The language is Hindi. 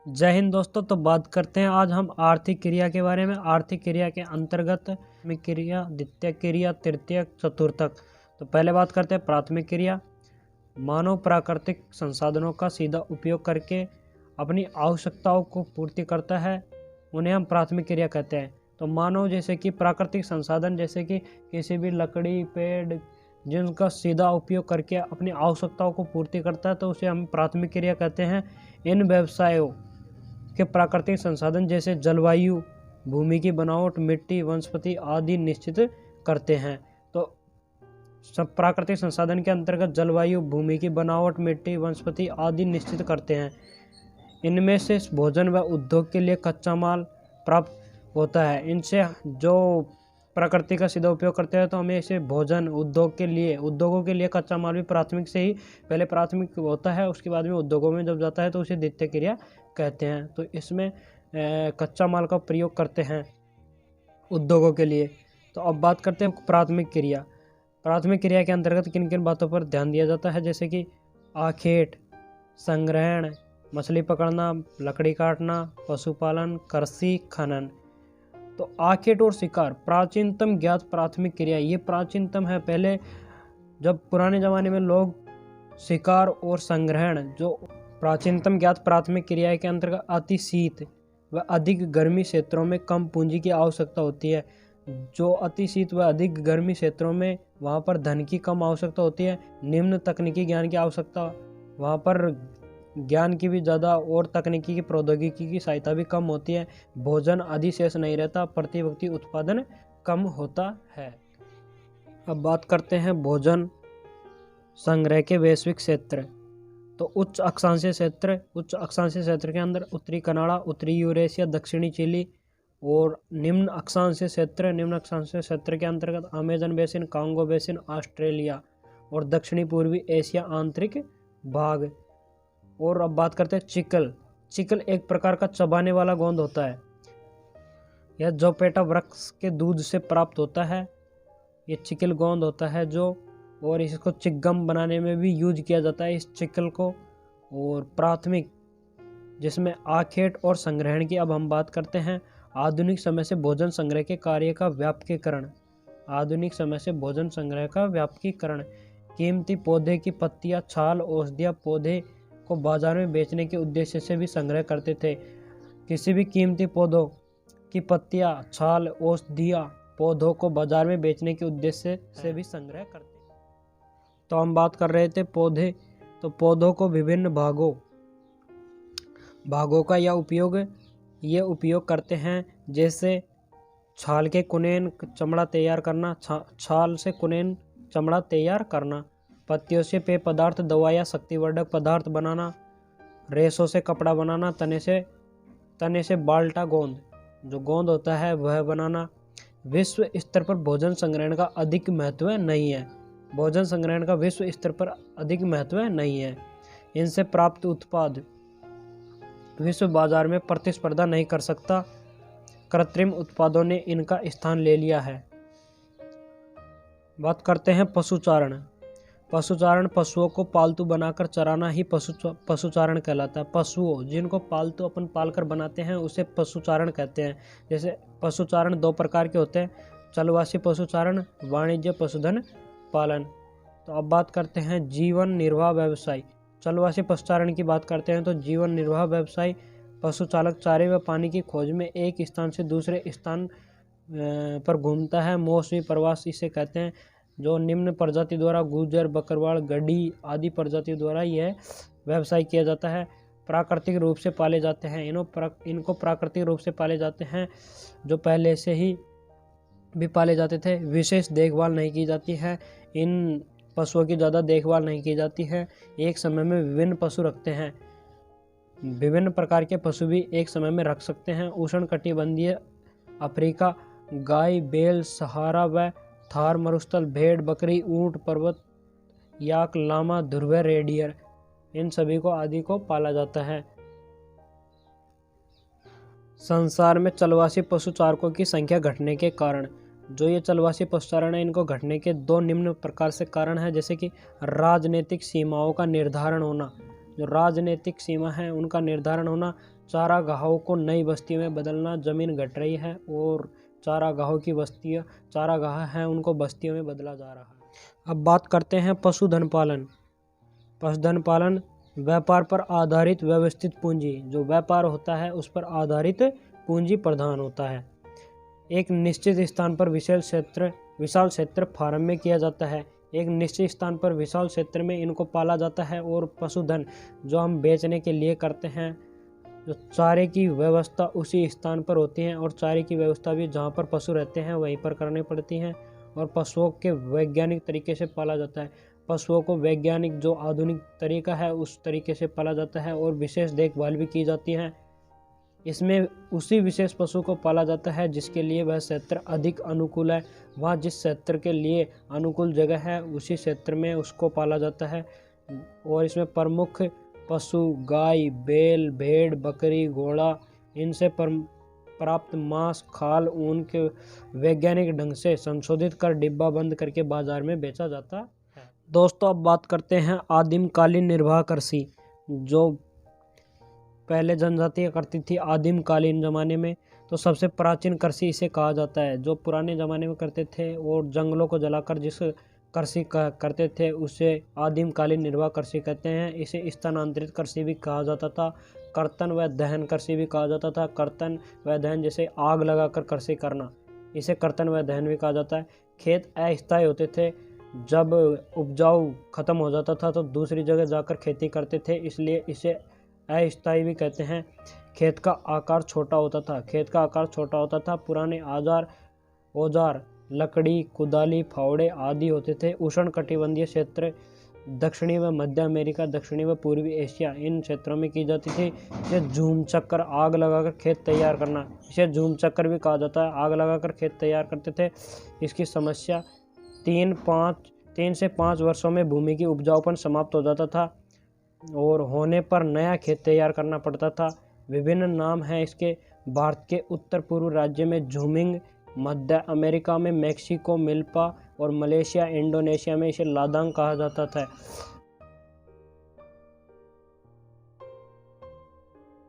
जय हिंद दोस्तों। तो बात करते हैं आज हम आर्थिक क्रिया के बारे में। आर्थिक क्रिया के अंतर्गत प्राथमिक क्रिया, द्वितीयक क्रिया, तृतीयक, चतुर्थक। तो पहले बात करते हैं प्राथमिक क्रिया। मानव प्राकृतिक संसाधनों का सीधा उपयोग करके अपनी आवश्यकताओं को पूर्ति करता है, उन्हें हम प्राथमिक क्रिया कहते हैं। तो मानव जैसे कि प्राकृतिक संसाधन जैसे कि किसी भी लकड़ी, पेड़, जिनका सीधा उपयोग करके अपनी आवश्यकताओं को पूर्ति करता है, तो उसे हम प्राथमिक क्रिया कहते हैं। इन व्यवसायों के प्राकृतिक संसाधन जैसे जलवायु, भूमि की बनावट, मिट्टी, वनस्पति आदि निश्चित करते हैं। तो सब प्राकृतिक संसाधन के अंतर्गत जलवायु, भूमि की बनावट, मिट्टी, वनस्पति आदि निश्चित करते हैं। इनमें से भोजन व उद्योग के लिए कच्चा माल प्राप्त होता है। इनसे जो प्रकृति का सीधा उपयोग करते हैं, तो हमें इसे भोजन, उद्योगों के लिए कच्चा माल भी प्राथमिक से ही, पहले प्राथमिक होता है, उसके बाद में उद्योगों में जब जाता है तो उसे द्वितीय क्रिया कहते हैं। तो इसमें कच्चा माल का प्रयोग करते हैं उद्योगों के लिए। तो अब बात करते हैं प्राथमिक क्रिया। प्राथमिक क्रिया के अंतर्गत किन किन बातों पर ध्यान दिया जाता है, जैसे कि आखेट, संग्रहण, मछली पकड़ना, लकड़ी काटना, पशुपालन, कृषि, खनन। तो आखेट और शिकार प्राचीनतम ज्ञात प्राथमिक क्रिया, ये प्राचीनतम है। पहले जब पुराने ज़माने में लोग शिकार और संग्रहण, जो प्राचीनतम ज्ञात प्राथमिक क्रिया के अंतर्गत अति शीत व अधिक गर्मी क्षेत्रों में कम पूंजी की आवश्यकता होती है। जो अति शीत व अधिक गर्मी क्षेत्रों में, वहाँ पर धन की कम आवश्यकता होती है, निम्न तकनीकी ज्ञान की आवश्यकता, वहाँ पर ज्ञान की भी ज़्यादा और तकनीकी की प्रौद्योगिकी की सहायता भी कम होती है। भोजन अधिशेष नहीं रहता, प्रति व्यक्ति उत्पादन कम होता है। अब बात करते हैं भोजन संग्रह के वैश्विक क्षेत्र। तो उच्च अक्षांशीय क्षेत्र के अंदर उत्तरी कनाडा, उत्तरी यूरेशिया, दक्षिणी चिली, और निम्न अक्षांशीय क्षेत्र के अंतर्गत Amazon basin, Congo basin, Australia, और दक्षिणी पूर्वी एशिया आंतरिक भाग। और अब बात करते हैं चिकल एक प्रकार का चबाने वाला गोंद होता है। यह जोपेटा वृक्ष के दूध से प्राप्त होता है। ये चिकल गोंद होता है जो, और इसको चिकगम बनाने में भी यूज किया जाता है इस चिकल को। और प्राथमिक, जिसमें आखेट और संग्रहण की अब हम बात करते हैं। आधुनिक समय से भोजन संग्रह के कार्य का व्यापकीकरण। कीमती पौधे की पत्तियां, छाल, औषधियां पौधे को बाजार में बेचने के उद्देश्य से भी संग्रह करते थे। किसी भी कीमती पौधों की पत्तियां, छाल, औषधियां पौधों को बाजार में बेचने के उद्देश्य से भी संग्रह करते। तो हम बात कर रहे थे पौधे। तो पौधों को विभिन्न भागों का ये उपयोग करते हैं, जैसे छाल के कुनेन चमड़ा तैयार करना, छाल से कुनेन चमड़ा तैयार करना, पत्तियों से पेय पदार्थ, दवा या शक्तिवर्धक पदार्थ बनाना, रेशों से कपड़ा बनाना, तने से बाल्टा गोंद, जो गोंद होता है, वह बनाना। विश्व स्तर पर भोजन संग्रहण का अधिक महत्व नहीं है। इनसे प्राप्त उत्पाद विश्व बाजार में प्रतिस्पर्धा नहीं कर सकता। कृत्रिम उत्पादों ने इनका स्थान ले लिया है। बात करते हैं पशुचारण। पशुओं को पालतू बनाकर चराना ही पशुचारण कहलाता है। पशुओं जिनको पालतू अपन पालकर बनाते हैं, उसे पशुचारण कहते हैं। जैसे पशुचारण दो प्रकार के होते हैं, चलवासी पशुचारण, वाणिज्य पशुधन पालन। तो अब बात करते हैं जीवन निर्वाह व्यवसाय। चलवासी पशुचारण की बात करते हैं तो जीवन निर्वाह व्यवसाय, पशुचालक चारे व पानी की खोज में एक स्थान से दूसरे स्थान पर घूमता है। मौसमी प्रवास इसे कहते हैं, जो निम्न प्रजाति द्वारा गुजर, बकरवाल, गड्डी आदि प्रजातियों द्वारा यह व्यवसाय किया जाता है। प्राकृतिक रूप से पाले जाते हैं। इनको प्राकृतिक रूप से पाले जाते हैं, जो पहले से ही भी पाले जाते थे। विशेष देखभाल नहीं की जाती है। इन पशुओं की ज़्यादा देखभाल नहीं की जाती है। एक समय में विभिन्न पशु रखते हैं। विभिन्न प्रकार के पशु भी एक समय में रख सकते हैं। उष्णकटिबंधीय अफ्रीका, गाय, बैल, सहारा व थार मरुस्थल, भेड़, बकरी, ऊंट, पर्वत, याक, लामा, ध्रुव, रेडियर, इन सभी को आदि को पाला जाता है। संसार में चलवासी पशुचारकों की संख्या घटने के कारण, जो ये चलवासी पशुचारण है, इनको घटने के दो निम्न प्रकार से कारण है, जैसे कि राजनीतिक सीमाओं का निर्धारण होना। जो राजनीतिक सीमा है उनका निर्धारण होना, चारागाहों को नई बस्तियों में बदलना, ज़मीन घट रही है और चारागाहों की बस्तियाँ चारागाह हैं उनको बस्तियों में बदला जा रहा है। अब बात करते हैं पशुधन पालन। पशुधन पालन व्यापार पर आधारित व्यवस्थित पूंजी, जो व्यापार होता है उस पर आधारित पूंजी प्रधान होता है। एक निश्चित स्थान पर विशाल क्षेत्र फार्म में किया जाता है। एक निश्चित स्थान पर विशाल क्षेत्र में इनको पाला जाता है और पशुधन जो हम बेचने के लिए करते हैं, जो चारे की व्यवस्था उसी स्थान पर होती है और चारे की व्यवस्था भी जहाँ पर पशु रहते हैं वहीं पर करनी पड़ती हैं और पशुओं के वैज्ञानिक तरीके से पाला जाता है। पशुओं को वैज्ञानिक जो आधुनिक तरीका है उस तरीके से पाला जाता है और विशेष देखभाल भी की जाती है। इसमें उसी विशेष पशु को पाला जाता है जिसके लिए वह क्षेत्र अधिक अनुकूल है। वहाँ जिस क्षेत्र के लिए अनुकूल जगह है उसी क्षेत्र में उसको पाला जाता है। और इसमें प्रमुख पशु गाय, बैल, भेड़, बकरी, घोड़ा, इनसे प्राप्त मांस, खाल, ऊन के वैज्ञानिक ढंग से संशोधित कर डिब्बा बंद करके बाजार में बेचा जाता है। दोस्तों अब बात करते हैं आदिमकालीन निर्वाह कृषि, जो पहले जनजातियाँ करती थी आदिमकालीन ज़माने में। तो सबसे प्राचीन कृषि इसे कहा जाता है, जो पुराने ज़माने में करते थे और जंगलों को जलाकर जिस कृषि करते थे उसे आदिमकालीन निर्वाह कृषि कहते हैं। इसे स्थानांतरित कृषि भी कहा जाता था, कर्तन व दहन कृषि भी कहा जाता था। कर्तन व दहन जैसे आग लगाकर कृषि करना, इसे कर्तन व दहन भी कहा जाता है। खेत अस्थायी होते थे, जब उपजाऊ खत्म हो जाता था तो दूसरी जगह जाकर खेती करते थे, इसलिए इसे अस्थायी भी कहते हैं। खेत का आकार छोटा होता था। पुराने औजार लकड़ी, कुदाली, फावड़े आदि होते थे। उष्ण कटिबंधीय क्षेत्र दक्षिणी व मध्य अमेरिका, दक्षिणी व पूर्वी एशिया, इन क्षेत्रों में की जाती थी। इसे झूम चक्कर, आग लगाकर खेत तैयार करना, इसे झूम चक्कर भी कहा जाता है। आग लगाकर खेत तैयार करते थे। इसकी समस्या 3 से 5 वर्षों में भूमि की उपजाऊपन समाप्त हो जाता था और होने पर नया खेत तैयार करना पड़ता था। विभिन्न नाम हैं इसके। भारत के उत्तर पूर्व राज्य में झूमिंग, मध्य अमेरिका में मैक्सिको मिल्पा और मलेशिया, इंडोनेशिया में इसे लादांग कहा जाता था।